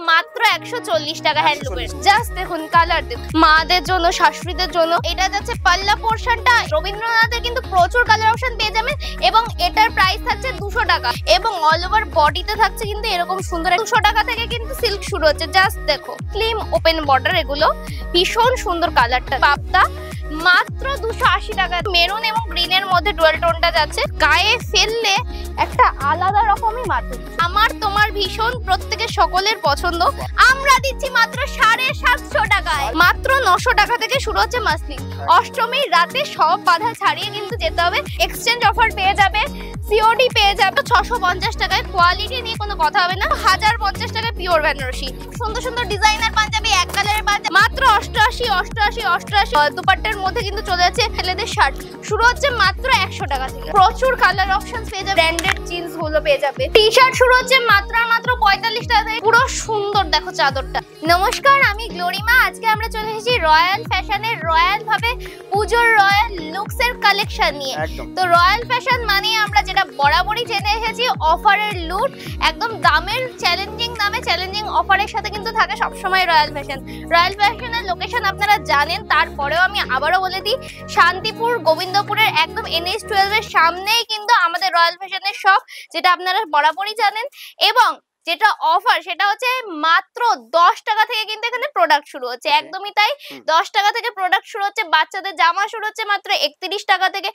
মাত্র 140 টাকা হ্যান্ডলুমের। জাস্ট দেখুন কালার দেখুন, মাদের জন্য শাশুড়িদের জন্য। এটা যাচ্ছে পাল্লা পোর্শনটা, রবীন্দ্রনাথের কিন্তু প্রচুর কালার অপশন পেয়ে যাবেন এবং এটার প্রাইস থাকছে 200 টাকা এবং অল ওভার বডিতে থাকছে কিন্তু এরকম সুন্দর 200 টাকা থেকে কিন্তু সিল্ক শুরু হচ্ছে। জাস্ট দেখো স্লিম ওপেন বর্ডার, এগুলো ভীষণ সুন্দর কালারটা। পাপটা মাত্র 280 টাকা। মেরুন এবং গ্রিনের মধ্যে ডুয়াল টোনটা যাচ্ছে, গায়ে ফেললে একটা আলাদা রকমই মাধুরী। আমার তোমার ভীষণ প্রত্যেকের সকলের পছন্দ। আমরা দিচ্ছি মাত্র 750 টাকায়। মাত্র 900 টাকা থেকে শুরু হচ্ছে মাসলিন। অষ্টমীর রাতে সব বাধা ছাড়িয়ে কিন্তু যেতে হবে। এক্সচেঞ্জ অফার পেয়ে যাবে, সিওডি পেয়ে যাবে 650 টাকায়। কোয়ালিটি নিয়ে কোনো কথা হবে না। 1050 টাকায় পিওর বেনারসি। সুন্দর সুন্দর ডিজাইনার পাঞ্জাবি, এক কালারের পাঞ্জাবি মাত্র 88। দুপাট্টার মধ্যে কিন্তু চলে যাচ্ছে ছেলেদের শার্ট, শুরু হচ্ছে মাত্র 100 টাকা থেকে। প্রচুর কালার অপশন পেয়ে যাবে, ব্র্যান্ডেড জিন্স গুলো পেয়ে যাবে। টি শার্ট শুরু হচ্ছে মাত্র 45 টাকা থেকে। পুরো সুন্দর দেখো চাদরটা। নমস্কার, আমি গ্লোরিমা। আজকে আমরা চলে এসেছি রয়্যাল ফ্যাশনের রয়্যাল ভাবে পুজোর রয়্যাল লুকস এর কালেকশন নিয়ে। তো রয়্যাল ফ্যাশন মানে আমরা যেটা বরাবরই জেনে এসেছি, অফারের লুট, একদম দামের চ্যালেঞ্জিং দামে চ্যালেঞ্জিং অফারের সাথে কিন্তু থাকে সবসময় রয়্যাল ফ্যাশন। রয়্যাল ফ্যাশনের লোকেশন আপনারা জানেন, তারপরেও আমি আবারও বলে দিই, শান্তিপুর গোবিন্দপুরের একদম NH12 এর সামনেই কিন্তু আমাদের রয়্যাল ফ্যাশনের শপ, যেটা আপনারা বরাবরই জানেন। এবং যেটা অফার সেটা হচ্ছে মাত্র 10 টাকা থেকে কিন্তু এখানে প্রোডাক্ট শুরু হচ্ছে। একদমই তাই, 10 টাকা থেকে প্রোডাক্ট শুরু হচ্ছে। বাচ্চাদের জামা শুরু হচ্ছে মাত্র 31 টাকা থেকে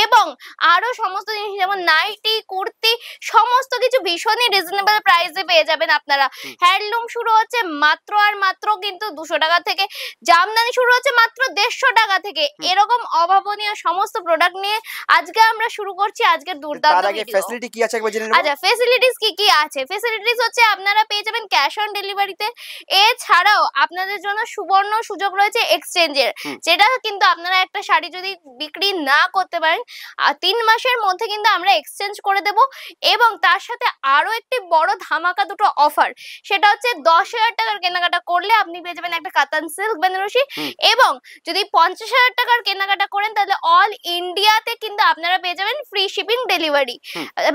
এবং আরো সমস্ত জিনিস যেমন নাইটি, কুর্তি, সমস্ত কিছু ভীষণই রিজনেবল প্রাইসে পেয়ে যাবেন আপনারা। হ্যান্ডলুম শুরু হচ্ছে মাত্র আর মাত্র কিন্তু 200 টাকা থেকে। জামদানি শুরু হচ্ছে মাত্র 150 টাকা থেকে। এরকম অভাবনীয় সমস্ত প্রোডাক্ট নিয়ে আজকে আমরা শুরু করছি আজকের দুর্দান্ত ভিডিও। ফ্যাসিলিটি কি আছে একবার জেনে নেব। আচ্ছা, ফ্যাসিলিটিস কি আছে? ফ্যাসিলিটিস হচ্ছে আপনারা পেয়ে যাবেন ক্যাশ অন ডেলিভারিতে। এছাড়াও আপনাদের জন্য সুবর্ণ সুযোগ রয়েছে এক্সচেঞ্জের, যেটা কিন্তু আপনারা একটা শাড়ি যদি বিক্রি না করতে পারেন 3 মাসের মধ্যে কিন্তু আমরা এক্সচেঞ্জ করে দেব। এবং তার সাথে আরো একটি বড় ধামাকা দুটো অফার, সেটা হচ্ছে 10,000 টাকার কেনাকাটা করলে আপনি পেয়ে যাবেন একটা কাতান সিল্ক বেনারসি। এবং যদি 50,000 টাকার কেনাকাটা করেন তাহলে অল ইন্ডিয়াতে কিন্তু আপনারা পেয়ে যাবেন ফ্রি শিপিং ডেলিভারি।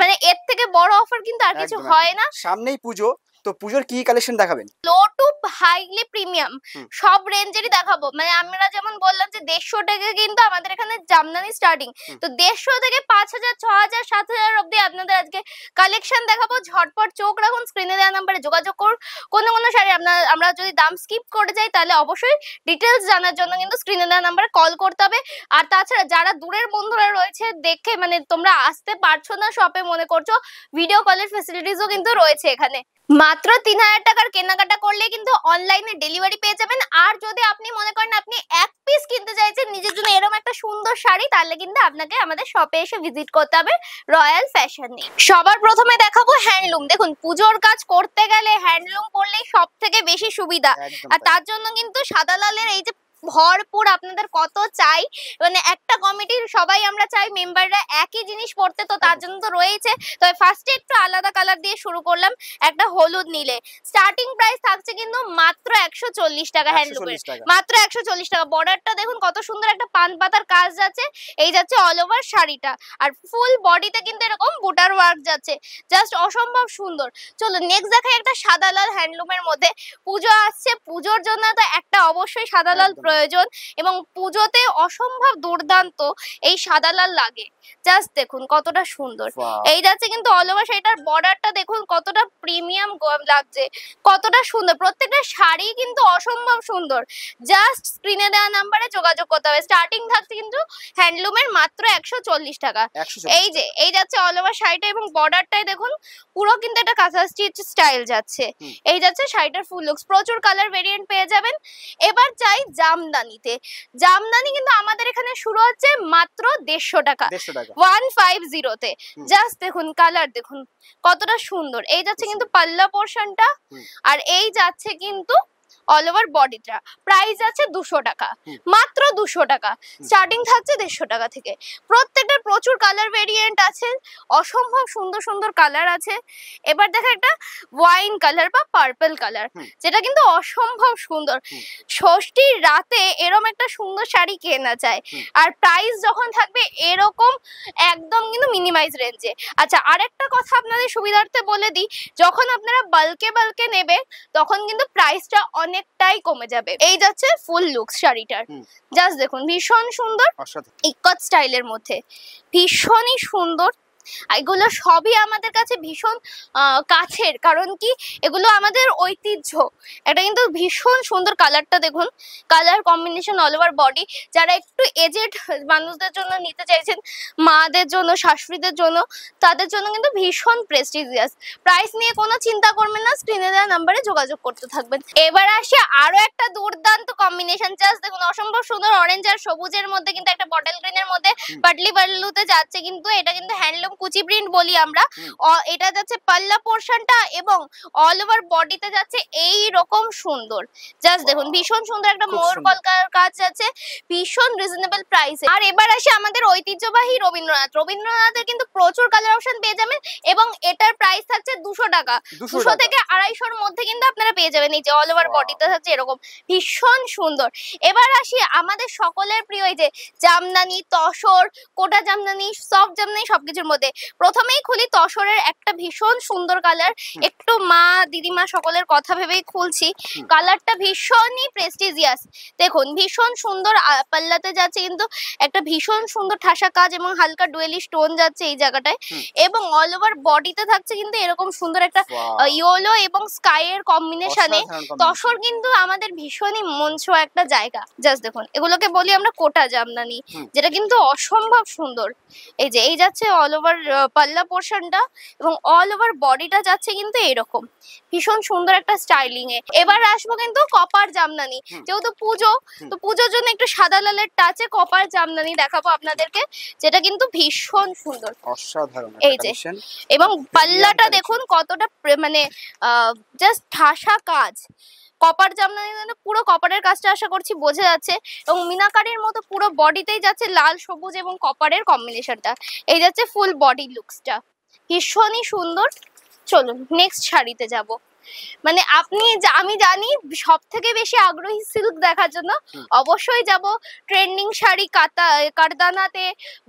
মানে এর থেকে বড় অফার কিন্তু আর কিছু হয় না। সামনেই পুজো, তো পুজোর কি কালেকশন দেখাবেন? লো টু হাইলি প্রিমিয়াম সব রেঞ্জেরই দেখাবো। মানে আমরা যেমন বললাম যে 150 টাকা কিন্তু আমাদের এখানে জামদানি স্টার্টিং, তো 150 থেকে 5,000, 6,000, 7,000 অবধি আপনাদের আজকে কালেকশন দেখাবো। ঝটপট চোখ রাখুন, স্ক্রিনে দেওয়া নাম্বারে যোগাযোগ করুন। কোনো শাড়ি আমরা যদি দাম স্কিপ করে যাই তাহলে অবশ্যই ডিটেলস জানার জন্য কিন্তু স্ক্রিনে দেওয়া নাম্বারে কল করতে হবে। আর তাছাড়া যারা দূরের বন্ধুরা রয়েছে, দেখে মানে তোমরা আসতে পারছো না শপে মনে করছো, ভিডিও কলের ফ্যাসিলিটিসও কিন্তু রয়েছে এখানে। মাত্র 3,000 টাকার কেনাকাটা করলে কিন্তু অনলাইনে ডেলিভারি পেয়ে যাবেন। আর যদি আপনি মনে করেন আপনি এক পিস কিনতে চাইছেন নিজের জন্য এরকম একটা সুন্দর শাড়ি, তাহলে কিন্তু আপনাকে আমাদের শপে এসে ভিজিট করতে হবে রয়্যাল ফ্যাশনে। সবার প্রথমে দেখাবো হ্যান্ডলুম। দেখুন, পুজোর কাজ করতে গেলে হ্যান্ডলুম পরলেই সব থেকে বেশি সুবিধা। আর তার জন্য কিন্তু সাদা লালের এই যে ভরপুর আপনাদের কত চাই, মানে একটা কমিটির সবাই আমরা চাই মেম্বাররা একই জিনিস পড়তে, তো তার জন্য তো রয়েছে। তো ফার্স্টে একটু আলাদা কালার দিয়ে শুরু করলাম, একটা হলুদ নীলে। স্টার্টিং প্রাইস থাকছে কিন্তু মাত্র 140 টাকা হ্যান্ডলুমের, মাত্র 140 টাকা। বর্ডারটা দেখুন কত সুন্দর, একটা পান পাতার কাজ যাচ্ছে, এই যাচ্ছে অল ওভার শাড়িটা। আর ফুল বডিতে কিন্তু এরকম বুটার ওয়ার্ক যাচ্ছে, জাস্ট অসম্ভব সুন্দর। চলো নেক্সট দেখাই একটা সাদা লাল হ্যান্ডলুমের মধ্যে। পুজো আসছে, পুজোর জন্য তো একটা অবশ্যই সাদা লাল প্রয়োজন এবং পুজোতে অসম্ভব দুর্দান্ত এই সাদা লাল লাগে। জাস্ট দেখুন কতটা সুন্দর, এই যাচ্ছে কিন্তু অল ওভার শাড়িটার বর্ডারটা দেখুন কতটা প্রিমিয়াম লাগছে, কতটা সুন্দর। প্রত্যেকটা শাড়ি কিন্তু অসম্ভব সুন্দর। জাস্ট স্ক্রিনে দেওয়া নাম্বারে যোগাযোগ করতে হবে। স্টার্টিং থাকছে কিন্তু হ্যান্ডলুমের মাত্র 140 টাকা। এই যাচ্ছে অল ওভার শাড়িটা এবং বর্ডারটাই দেখুন পুরো কিন্তু একটা কাঁথা স্টিচ স্টাইল যাচ্ছে। এই যাচ্ছে শাড়িটার ফুল লুকস। প্রচুর কালার ভেরিয়েন্ট পেয়ে যাবেন। এবার চাই জামদানিতে। জামদানি কিন্তু আমাদের এখানে শুরু হচ্ছে মাত্র 150 টাকা, 150 তে। জাস্ট দেখুন কালার দেখুন কতটা সুন্দর। এই যাচ্ছে কিন্তু পাল্লা পোর্শনটা, আর এই যাচ্ছে কিন্তু অল ওভার বডিটা। প্রাইস আছে 200 টাকা, মাত্র 200 টাকা। স্টার্টিং থাকছে 150 টাকা থেকে। প্রত্যেকটা প্রচুর কালার ভেরিয়েন্ট আছে, অসম্ভব সুন্দর সুন্দর কালার আছে। এবার দেখো একটা ওয়াইন কালার বা পার্পল কালার, যেটা কিন্তু অসম্ভব সুন্দর। ষষ্ঠীর রাতে এরকম একটা সুন্দর শাড়ি কেনা যায়, আর প্রাইস যখন থাকবে এরকম একদম কিন্তু মিনিমাইজ রেঞ্জে। আচ্ছা, আরেকটা কথা আপনাদের সুবিধার্থে বলে দিই, যখন আপনারা বাল্কে নেবে তখন কিন্তু প্রাইসটা অনেকটাই কমে যাবে। এই যাচ্ছে ফুল লুকস শাড়িটার, জাস্ট দেখুন ভীষণ সুন্দর, ইকট স্টাইলের মধ্যে ভীষণই সুন্দর। এগুলো সবই আমাদের কাছে ভীষণ কাছের, কারণ কি এগুলো আমাদের ঐতিহ্য। এটা কিন্তু ভীষণ সুন্দর, কালারটা দেখুন, colour combination all over body. যারা একটু এজেড মানুষদের জন্য নিতে চাইছেন, মাদের জন্য, শাশুড়িদের জন্য, তাদের জন্য কিন্তু ভীষণ প্রেস্টিজিয়াস। প্রাইস নিয়ে কোনো চিন্তা করবেন না, স্ক্রিনে দেওয়া নাম্বারে যোগাযোগ করতে থাকবেন। এবার আসে আরো একটা দুর্দান্ত কম্বিনেশন, জাস্ট দেখুন অসম্ভব সুন্দর, অরেঞ্জ আর সবুজের মধ্যে কিন্তু একটা বটল গ্রিনের মধ্যে পাটলি পাল্লুতে যাচ্ছে, কিন্তু এটা কিন্তু হ্যান্ডলুম কুচি প্রিন্ট বলি আমরা। এটা যাচ্ছে পাল্লা পোরশনটা এবং অল ওভার বডিতে যাচ্ছে এই রকম সুন্দর, জাস্ট দেখুন ভীষণ সুন্দর একটা মোর কলকার কাজ যাচ্ছে, ভীষণ রিজনেবল প্রাইসে। আর এবার আসে আমাদের ঐতিহ্যবাহী রবীন্দ্রনাথের কিন্তু প্রচুর কালার অপশন পেয়ে যাবেন, এবং এটার প্রাইস থাকছে 200 টাকা, 200 থেকে 250-এর মধ্যে কিন্তু আপনারা পেয়ে যাবেন। এই যে অল ওভার বডিতে থাকছে এরকম ভীষণ সুন্দর। এবার আসি আমাদের সকলের প্রিয় এই যে জামদানি, তসর, কোটা জামদানি, সফট জামদানি সবকিছুর মধ্যে। প্রথমেই খুলি তসরের একটা ভীষণ সুন্দর কালার, একটু মা দিদিমা সকলের কথা ভেবেই খুলছি। কালারটা ভীষণই প্রেস্টিজিয়াস, দেখুন ভীষণ সুন্দর, পাল্লাতে যাচ্ছে কিন্তু একটা ভীষণ সুন্দর ঠাসা কাজ এবং হালকা ডুয়েলি স্টোন যাচ্ছে এই জায়গাটায়, এবং অল ওভার বডিতে থাকছে কিন্তু এরকম সুন্দর একটা ইয়েলো এবং স্কাই এর কম্বিনেশনে। তসর কিন্তু আমাদের ভীষণই মন ছোঁয়া একটা জায়গা, জাস্ট দেখুন এগুলোকে বলি আমরা কোটা জামদানি, যেটা কিন্তু অসম্ভব সুন্দর। এই যে এই যাচ্ছে অল ওভার পাল্লা পোর্শনটা, এবং অল ওভার বডিটা যাচ্ছে কিন্তু এরকম ভীষণ সুন্দর একটা স্টাইলিং এ। এবার আসবো কিন্তু কপার জামদানি, যেহেতু পুজো, তো পুজোর জন্য একটু সাদা লালের টাচে কপার জামদানি দেখাবো আপনাদেরকে, যেটা কিন্তু ভীষণ সুন্দর, অসাধারণ এই যে। এবং পাল্লাটা দেখুন কতটা মানে জাস্ট ঠাসা কাজ, কপার জামদানি মানে পুরো কপারের কাজটা আশা করছি বোঝা যাচ্ছে, এবং মিনাকারির মতো পুরো বডিতেই যাচ্ছে লাল সবুজ এবং কপারের কম্বিনেশনটা। এই যাচ্ছে ফুল বডি লুকসটা, ভীষণই সুন্দর। চলুন নেক্সট শাড়িতে যাব। মানে আমি জানি সব থেকে বেশি আগ্রহী সিল্ক দেখার জন্য, অবশ্যই যাব ট্রেন্ডিং শাড়ি, কারদানাতে,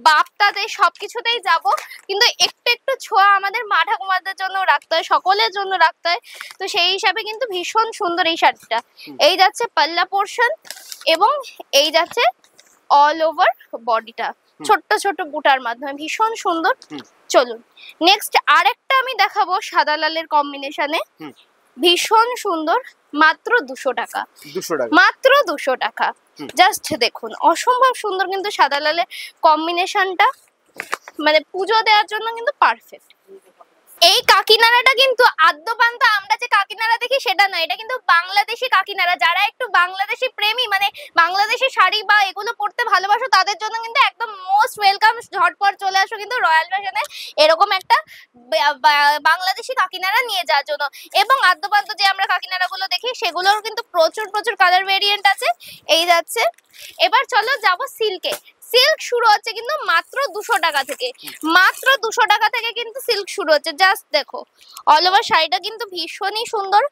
বাপ্তাতে, সবকিছুতেই যাব, কিন্তু একটু একটু ছোঁয়া আমাদের মা ঠাকুমাদের জন্য রাখতে হয়, সকলের জন্য রাখতে হয়। তো সেই হিসাবে কিন্তু ভীষণ সুন্দর এই শাড়িটা। এই যাচ্ছে পাল্লা পোর্শন, এবং এই যাচ্ছে অল ওভার বডিটা ছোট্ট ছোট্ট বুটার মাধ্যমে, ভীষণ সুন্দর। চলুন নেক্সট আরেকটা আমি দেখাবো সাদা লালের কম্বিনেশনে, ভীষণ সুন্দর, মাত্র 200 টাকা, মাত্র 200 টাকা। জাস্ট দেখুন অসম্ভব সুন্দর কিন্তু সাদা লালের কম্বিনেশনটা, মানে পুজো দেওয়ার জন্য কিন্তু পারফেক্ট। এই কাকিনাড়াটা কিন্তু আদ্যপান্ত আমরা যে কাকিনাড়া দেখি সেটা নয়, এটা কিন্তু বাংলাদেশি কাকিনাড়া। যারা একটু বাংলাদেশি প্রেমী, মানে বাংলাদেশি শাড়ি বা এগুলো পরতে ভালোবাসো, তাদের জন্য কিন্তু একদম মোস্ট ওয়েলকাম। ঝটপট চলে আসো কিন্তু রয়্যাল ফ্যাশনে এরকম একটা বাংলাদেশি কাকিনাড়া নিয়ে যাওয়ার জন্য। এবং আদ্যপান্ত যে আমরা কাকিনাড়া গুলো দেখি সেগুলোর কিন্তু প্রচুর প্রচুর কালার ভেরিয়েন্ট আছে। এই যাচ্ছে, এবার চলো যাবো সিল্কে। সিল্ক শুরু হচ্ছে কিন্তু মাত্র 200 টাকা থেকে, মাত্র 200 টাকা থেকে কিন্তু সিল্ক শুরু হচ্ছে। জাস্ট দেখো অল ওভার শাড়িটা কিন্তু ভীষণই সুন্দর,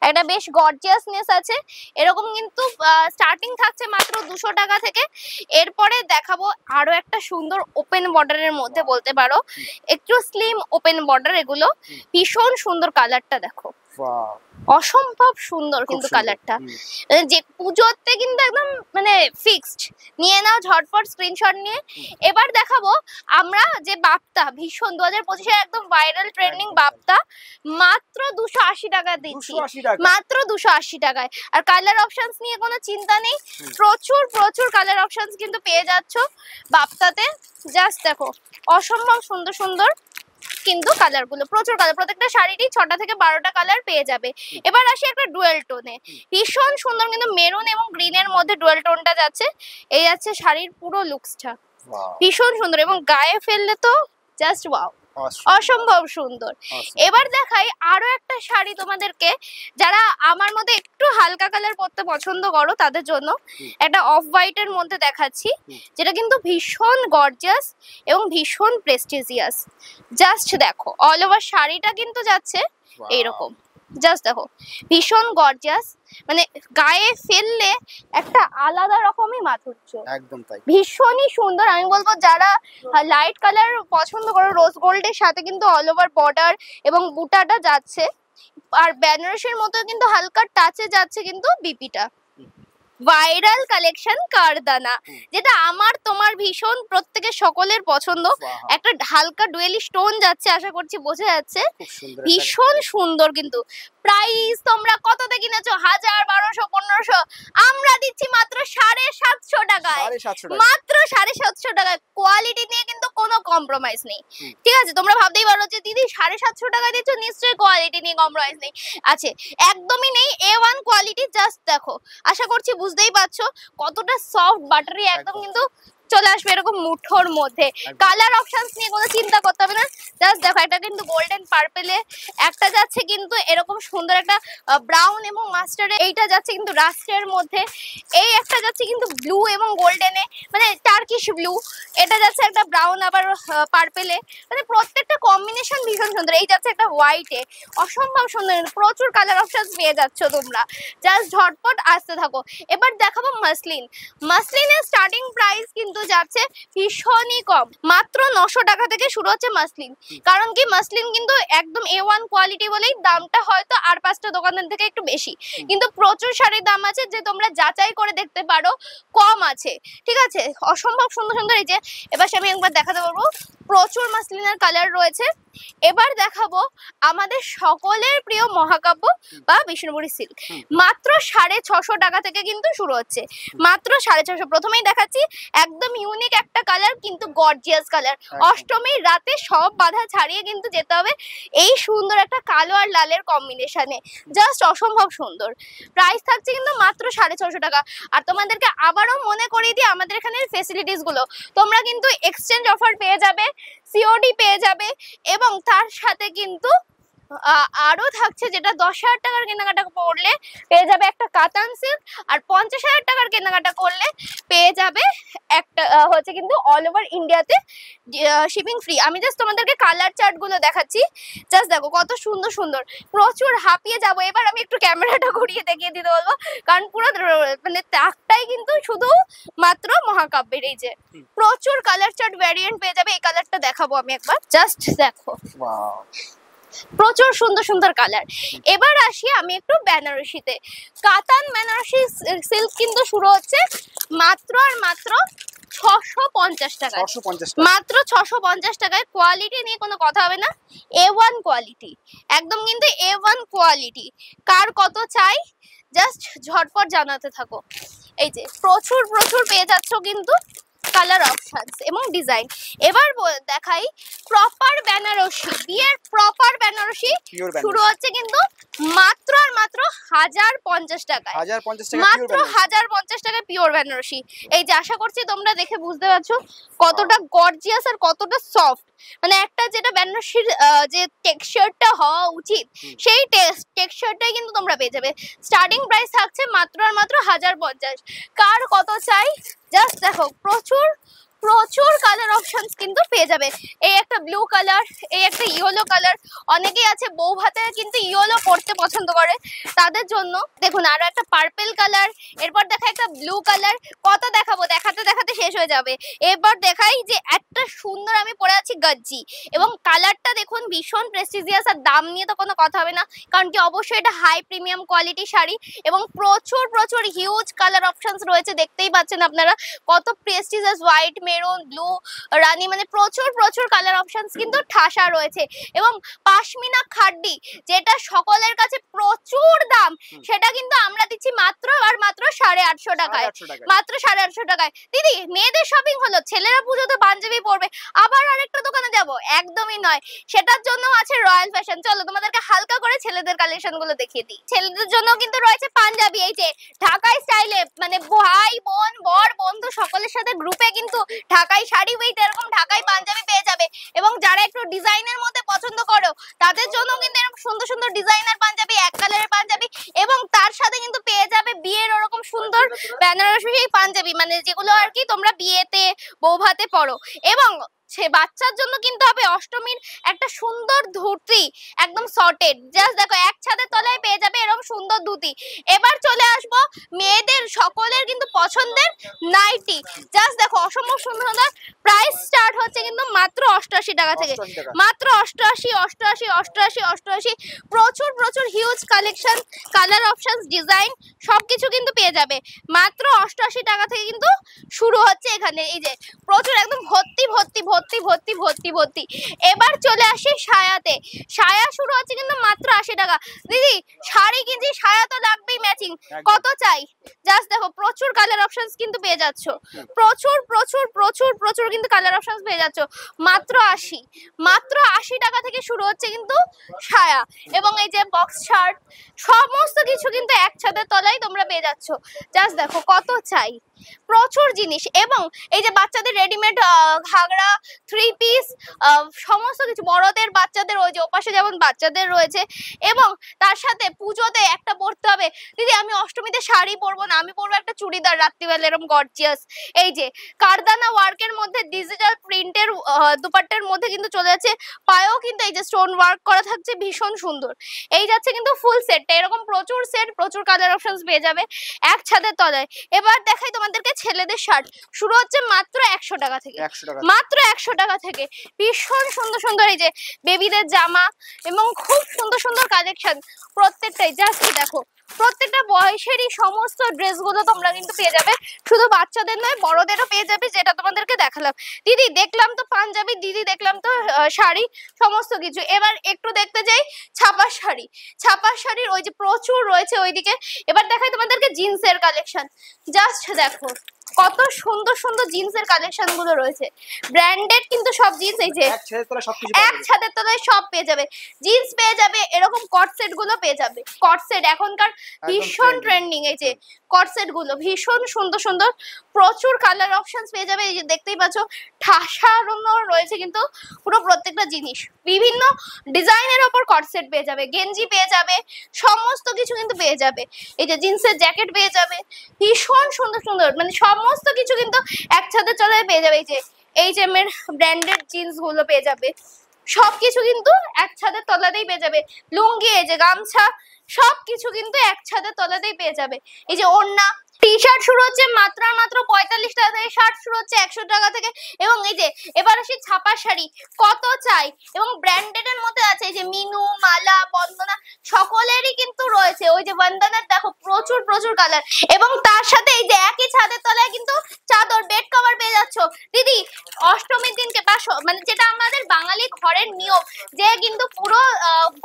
একটা বেশ গর্জিয়াসনেস আছে, এরকম কিন্তু স্টার্টিং থাকছে মাত্র 200 টাকা থেকে। এরপরে দেখাবো আরো একটা সুন্দর ওপেন বর্ডারের মধ্যে, বলতে পারো একটু স্লিম ওপেন বর্ডার, এগুলো ভীষণ সুন্দর। কালারটা দেখো অসম্ভব সুন্দর কিন্তু কালারটা, যে পুজোতে কিন্তু একদম মানে ফিক্সড। নিয়ে নাও ঝটপট স্ক্রিনশট নিয়ে। এবার দেখাবো আমরা যে বাপ্তা, ভীষণ 2025-এর একদম ভাইরাল ট্রেন্ডিং বাপ্তা, মাত্র 280 টাকা দিচ্ছি, মাত্র 280 টাকায়। আর কালার অপশনস নিয়ে কোনো চিন্তা নেই, প্রচুর প্রচুর কালার অপশনস কিন্তু পেয়ে যাচ্ছ বাপ্তাতে। জাস্ট দেখো অসম্ভব সুন্দর সুন্দর কিন্তু কালার গুলো, প্রচুর কালার, প্রত্যেকটা শাড়িটি 6টা থেকে 12টা কালার পেয়ে যাবে। এবার আসি একটা ডুয়েল টোনে, ভীষণ সুন্দর কিন্তু মেরুন এবং গ্রিনের মধ্যে ডুয়েল টোনটা যাচ্ছে। এই যাচ্ছে শাড়ির পুরো লুকসটা, ভীষণ সুন্দর, এবং গায়ে ফেললে তো জাস্ট ওয়াও, অসম্ভব সুন্দর। এবার দেখাই আরো একটা শাড়ি তোমাদেরকে, যারা আমার মধ্যে একটু হালকা কালার পরতে পছন্দ করো তাদের জন্য একটা অফ হোয়াইট এর মধ্যে দেখাচ্ছি, যেটা কিন্তু ভীষণ গর্জিয়াস এবং ভীষণ প্রেস্টিজিয়াস। জাস্ট দেখো অল ওভার শাড়িটা কিন্তু যাচ্ছে এইরকম, জাস্ট দেখো ভীষণ গর্জিয়াস, মানে গায়ে ফেললে একটা আলাদা রকমই মাধুর্য, একদম তাই, ভীষণই সুন্দর। আমি বলবো যারা লাইট কালার পছন্দ করো, রোজ গোল্ডের সাথে কিন্তু অল ওভার বর্ডার এবং বুটাটা যাচ্ছে, আর বেনারসির মতো কিন্তু হালকা টাচে যাচ্ছে কিন্তু বিপিটা। ভাইরাল কালেকশন কারদানা, যেটা আমার তোমার ভীষণ প্রত্যেকের সকলের পছন্দ। একটা হালকা ডুয়েলি স্টোন যাচ্ছে, আশা করছি বোঝা যাচ্ছে, ভীষণ সুন্দর। কিন্তু প্রাইস তোমরা কততে কিনেছো? 1000, 1200, 1500, আমরা দিচ্ছি মাত্র 750 টাকায়, মাত্র 750 টাকায়। কোয়ালিটি নিয়ে কিন্তু কোনো কম্প্রোমাইজ নেই, ঠিক আছে? তোমরা ভাবতেই পারো যে দিদি 750 টাকা দিচ্ছ, নিশ্চয়ই কোয়ালিটি নিয়ে কম্প্রোমাইজ নেই। আছে, একদমই নেই, A1 কোয়ালিটি। জাস্ট দেখো, আশা করছি বুঝতেই পারছো কতটা সফট বাটারি, একদম কিন্তু চলে আসবে এরকম মুঠোর মধ্যে। কালার অপশনস নিয়ে কোনো চিন্তা করতে হবে না। জাস্ট দেখো, এটা কিন্তু গোল্ডেন পার্পেলে, একটা যাচ্ছে কিন্তু এরকম সুন্দর একটা ব্রাউন এবং মাস্টার্ডে, এইটা যাচ্ছে কিন্তু রাস্টের মধ্যে, এই একটা যাচ্ছে কিন্তু ব্লু এবং গোল্ডেনে, মানে টার্কিশ ব্লু, এটা যাচ্ছে একটা ব্রাউন আবার পার্পেলে, মানে প্রত্যেকটা কম্বিনেশন ভীষণ সুন্দর। এই যাচ্ছে একটা হোয়াইটে, অসম্ভব সুন্দর, প্রচুর কালার অপশনস পেয়ে যাচ্ছ তোমরা। জাস্ট ঝটপট আসতে থাকো। এবার দেখাবো মাসলিন। মাসলিনের স্টার্টিং প্রাইস কিন্তু যাচ্ছে ভীষণই কম, মাত্র 900 টাকা থেকে শুরু হচ্ছে মাসলিন। কারণ কি, মাসলিন কিন্তু একদম A1 কোয়ালিটি বলেই দামটা হয়তো আর 5টা দোকানের থেকে একটু বেশি, কিন্তু প্রচুর শাড়ির দাম আছে যে তোমরা যাচাই করে দেখতে পারো, কম আছে, ঠিক আছে? অসম্ভব সুন্দর সুন্দর। এই যে এবার আমি একবার দেখাতে পারবো, প্রচুর মাসলিনের কালার রয়েছে। এবার দেখাবো আমাদের সকলের প্রিয় মহাকাব্য বা বিষ্ণুপুরি সিল্ক, মাত্র 650 টাকা থেকে কিন্তু শুরু হচ্ছে, মাত্র 650। প্রথমেই দেখাচ্ছি একদম ইউনিক একটা কালার, কিন্তু গর্জিয়াস কালার। অষ্টমীর রাতে সব বাধা ছাড়িয়ে কিন্তু যেতে হবে এই সুন্দর একটা কালো আর লালের কম্বিনেশনে, জাস্ট অসম্ভব সুন্দর। প্রাইস থাকছে কিন্তু মাত্র 650 টাকা। আর তোমাদেরকে আবারও মনে করিয়ে দিই আমাদের এখানের ফেসিলিটিস গুলো, তোমরা কিন্তু এক্সচেঞ্জ অফার পেয়ে যাবে, সিওডি পেয়ে যাবে, এবং তার সাথে কিন্তু আরো থাকছে, যেটা 10,000 টাকার কেনাকাটা করলে পেয়ে যাবে একটা কাতান সিল্ক, আর 50,000 টাকার কেনাকাটা করলে পেয়ে যাবে একটা হচ্ছে কিন্তু অল ওভার ইন্ডিয়াতে শিপিং ফ্রি। আমি জাস্ট তোমাদেরকে কালার চার্ট গুলো দেখাচ্ছি, জাস্ট দেখো কত সুন্দর সুন্দর, প্রচুর হাঁপিয়ে যাবো। এবার আমি একটু ক্যামেরাটা ঘুরিয়ে দেখিয়ে দিতে বলবো, কারণ পুরো মানে তাকটাই কিন্তু শুধু মাত্র মহাকাব্যের। এই যে প্রচুর কালার চার্ট ভ্যারিয়েন্ট পেয়ে যাবে। এই কালারটা দেখাবো আমি একবার, জাস্ট দেখো, প্রচুর সুন্দর সুন্দর কালার। এবার আসি আমি একটু বেনারসিতে। কাতান বেনারসি সিল্ক কিন্তু শুরু হচ্ছে মাত্র আর মাত্র 650 টাকা, মাত্র 650 টাকায়। কোয়ালিটি নিয়ে কোনো কথা হবে না, A1 কোয়ালিটি, একদম কিন্তু A1 কোয়ালিটি। কার কত চাই জাস্ট ঝটপট জানাতে থাকো। এই যে প্রচুর প্রচুর পেয়ে যাচ্ছ কিন্তু কালার অপশনস এবং ডিজাইন। এবার দেখাই প্রপার বেনারসি, বিয়ের প্রপার বেনারসি শুরু হচ্ছে কিন্তু মাত্র আর মাত্র 1050 টাকায়, মাত্র 1050 টাকায় পিওর বেনারসি। এই যে আশা করছি তোমরা দেখে বুঝতে পারছো কতটা গর্জিয়াস আর কতটা সফট, মানে একটা যেটা বেনারসির যে টেক্সচারটা হওয়া উচিত সেই টেক্সচারটাই কিন্তু তোমরা পেয়ে যাবে। স্টার্টিং প্রাইস থাকছে মাত্র আর মাত্র 1050। কার কত চাই জাস্ট দেখো, প্রচুর প্রচুর কালার অপশনস কিন্তু পেয়ে যাবে। এই একটা ব্লু কালার, এই একটা ইয়েলো কালার, অনেকেই আছে বউ ভাতে কিন্তু ইয়েলো পরতে পছন্দ করে, তাদের জন্য দেখুন আরো একটা পার্পল কালার, এরপর দেখা একটা ব্লু কালার। কত দেখাবো, দেখাতে দেখাতে শেষ হয়ে যাবে। এবার দেখাই যে একটা সুন্দর আমি পরে আছি গজ্জি, এবং কালারটা দেখুন ভীষণ প্রেস্টিজিয়াস, আর দাম নিয়ে তো কোনো কথা হবে না, কারণ কি অবশ্যই এটা হাই প্রিমিয়াম কোয়ালিটি শাড়ি, এবং প্রচুর প্রচুর হিউজ কালার অপশনস রয়েছে। দেখতেই পাচ্ছেন আপনারা কত প্রেস্টিজিয়াস, হোয়াইট, মেরুন, ব্লু, রানী, মানে প্রচুর প্রচুর কালার অপশনস কিন্তু ঠাসা রয়েছে। এবং পাশমিনা খাড্ডি, যেটা সকলের কাছে প্রচুর দাম, সেটা কিন্তু আমরা দিচ্ছি মাত্র আর মাত্র 850 টাকায়, মাত্র 850 টাকায়। দিদি মেয়েদের শপিং হলো, ছেলেরা পুজোতে পাঞ্জাবি পরবে, আবার আরেকটা দোকানে যাব, একদমই নয়। সেটার জন্য আছে রয়্যাল ফ্যাশন। চলো তোমাদেরকে হালকা করে ছেলেদের কালেকশন গুলো দেখিয়ে দিই। ছেলেদের জন্য কিন্তু রয়েছে পাঞ্জাবি, এই যে ঢাকাই স্টাইলে, মানে ভাই বোন বর বন্ধু সকলের সাথে গ্রুপে কিন্তু ঢাকাই শাড়ি উইথ এরকম ঢাকাই পাঞ্জাবি পেয়ে যাবে। এবং যারা একটু ডিজাইনের মধ্যে পছন্দ করো তাদের জন্য কিন্তু এরকম সুন্দর সুন্দর ডিজাইনার পাঞ্জাবি, এক কালারের পাঞ্জাবি, এবং তার সাথে কিন্তু পেয়ে যাবে বিয়ের ওরকম সুন্দর বেনারসি পাঞ্জাবি, মানে যেগুলো আর কি তোমরা বিয়েতে বউ ভাতে পরো। এবং সে বাচ্চার জন্য কিন্তু হবে অষ্টমীর একটা সুন্দর ধুতি, একদম সর্টেড। জাস্ট দেখো এক ছাদের তলায় পেয়ে যাবে এরকম সুন্দর ধুতি। এবার চলে আসবো মেয়েদের সকলের কিন্তু পছন্দের নাইটি। জাস্ট দেখো অসম্ভব সুন্দর সুন্দর। প্রাইস স্টার্ট হচ্ছে কিন্তু মাত্র 88 টাকা থেকে, মাত্র 88, 88, 88, 88। প্রচুর প্রচুর huge collection, colour options, design সবকিছু কিন্তু পেয়ে যাবে মাত্র 88 টাকা থেকে কিন্তু শুরু হচ্ছে এখানে। এই যে প্রচুর একদম ভর্তি ভর্তি ভর্তি ভর্তি ভর্তি ভর্তি। এবার চলে আসি সায়াতে। সায়া শুরু হচ্ছে কিন্তু মাত্র 80 টাকা। দিদি শাড়ি কিনছি, সায়া তো লাগবেই ম্যাচিং। কত চাই? জাস্ট দেখো প্রচুর কালার অপশনস কিন্তু পেয়ে যাচ্ছ, প্রচুর প্রচুর প্রচুর প্রচুর কিন্তু কালার অপশনস পেয়ে যাচ্ছ মাত্র 80, মাত্র 80 টাকা থেকে শুরু হচ্ছে কিন্তু সায়া। এবং এই যে বক্স শার্ট সমস্ত কিছু কিন্তু এক ছাদের তলায় তোমরা পেয়ে যাচ্ছ। জাস্ট দেখো কত চাই, প্রচুর জিনিস। এবং এই যে বাচ্চাদের রেডিমেড ঘাগরা, 3 পিস, সমস্ত কিছু বড়দের বাচ্চাদের, ওই যে ওপাশে যেমন বাচ্চাদের রয়েছে। এবং তার সাথে পুজোতে একটা পরতে হবে, দিদি আমি অষ্টমীতে শাড়ি পরবো না, আমি পরবো একটা চুড়িদার রাত্রিবেলা এরকম গর্জিয়াস। এই যে কারদানা ওয়ার্কের মধ্যে ডিজিটাল প্রিন্টের দুপাট্টার মধ্যে কিন্তু চলে যাচ্ছে, পায়েও কিন্তু এই যে স্টোন ওয়ার্ক করা থাকছে, ভীষণ সুন্দর। এই যাচ্ছে কিন্তু ফুল সেটটা, এরকম প্রচুর সেট, প্রচুর কালার অপশনস পেয়ে যাবে এক ছাদের তলায়। এবার দেখাই তোমাদেরকে ছেলেদের শার্ট, শুরু হচ্ছে মাত্র 100 টাকা থেকে, মাত্র 100 টাকা থেকে। ভীষণ সুন্দর সুন্দর এই যে বেবিদের জামা এবং খুব সুন্দর সুন্দর কালেকশন প্রত্যেকটাই। জাস্ট দেখো প্রত্যেকটা বয়সেরই সমস্ত ড্রেসগুলো তোমরা কিন্তু পেয়ে যাবে, শুধু বাচ্চাদের নয় বড়দেরও পেয়ে যাবে, যেটা তোমাদেরকে দেখালাম। দিদি দেখলাম তো পাঞ্জাবি, দিদি দেখলাম তো শাড়ি, সমস্ত কিছু। এবার একটু দেখতে যাই ছাপা শাড়ি। ছাপা শাড়ির ওই যে প্রচুর রয়েছে ওইদিকে। এবার দেখাই তোমাদেরকে জিন্সের কালেকশন। জাস্ট দেখো কত সুন্দর সুন্দর জিন্সের কালেকশন গুলো রয়েছে, ব্র্যান্ডেড কিন্তু সব জিন্স। এই যে এক ছাদের তলায় সব পেয়ে যাবে, জিন্স পেয়ে যাবে, এরকম কট সেট গুলো পেয়ে যাবে। কট সেট এখনকার ভীষণ ট্রেন্ডিং, এই যে কট সেট গুলো ভীষণ সুন্দর সুন্দর, প্রচুর কালার অপশনস পেয়ে যাবে। এই যে দেখতেই পাচ্ছ ঠাসানো রয়েছে কিন্তু পুরো প্রত্যেকটা জিনিস, বিভিন্ন ডিজাইনের ওপর কট সেট পেয়ে যাবে, গেঞ্জি পেয়ে যাবে, সমস্ত কিছু কিন্তু পেয়ে যাবে। এই যে জিন্সের জ্যাকেট পেয়ে যাবে, ভীষণ সুন্দর সুন্দর, মানে সমস্ত কিছু কিন্তু এক ছাদের তলায় পেয়ে যাবে। এই যে এইচএম-এর ব্র্যান্ডেড জিন্স গুলো পেয়ে যাবে, সবকিছু কিন্তু এক ছাদের তলাতেই পেয়ে যাবে। লুঙ্গি, এই যে গামছা, সবকিছু কিন্তু এক ছাদের তলাতেই পেয়ে যাবে। এই যে ওড়না, টি শার্ট শুরু হচ্ছে মাত্র 45 টাকা থেকে, শার্ট শুরু হচ্ছে 100 টাকা থেকে। এবং এই যে এবার আসি ছাপা শাড়ি, কত চাই? এবং ব্র্যান্ডেড এর মধ্যে আছে এই যে মিনু, মালা, বন্দনা, সকলেরই কিন্তু রয়েছে। ওই যে বন্দনার দেখো প্রচুর প্রচুর কালার। এবং তার সাথে এই যে একই ছাদের তলায় কিন্তু চাদর, বেড কভার পেয়ে যাচ্ছ। দিদি অষ্টমীর দিনকে বা মানে যেটা আমাদের বাঙালি ঘরের নিয়ম, যে কিন্তু পুরো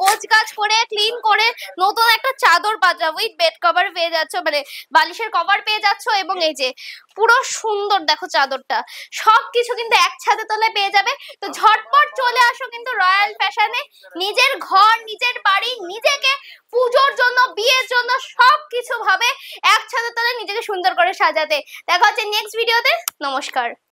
গোছগাছ করে ক্লিন করে নতুন একটা চাদর পাতা উইথ বেড কভার পেয়ে যাচ্ছ, মানে বালিশের কভার পেয়ে যাচ্ছ। এবং এই যে পুরো সুন্দর দেখো চাদরটা, সবকিছু কিন্তু এক ছাদের তলায় পেয়ে যাবে। তো ঝটপট চলে আসো কিন্তু রয়্যাল ফ্যাশনে, নিজের ঘর, নিজের বাড়ি, নিজেকে পুজোর জন্য, বিয়ের জন্য সবকিছু ভাবে এক ছাদের তলায় নিজেকে সুন্দর করে সাজাতে। দেখা হচ্ছে নেক্সট ভিডিওতে। নমস্কার।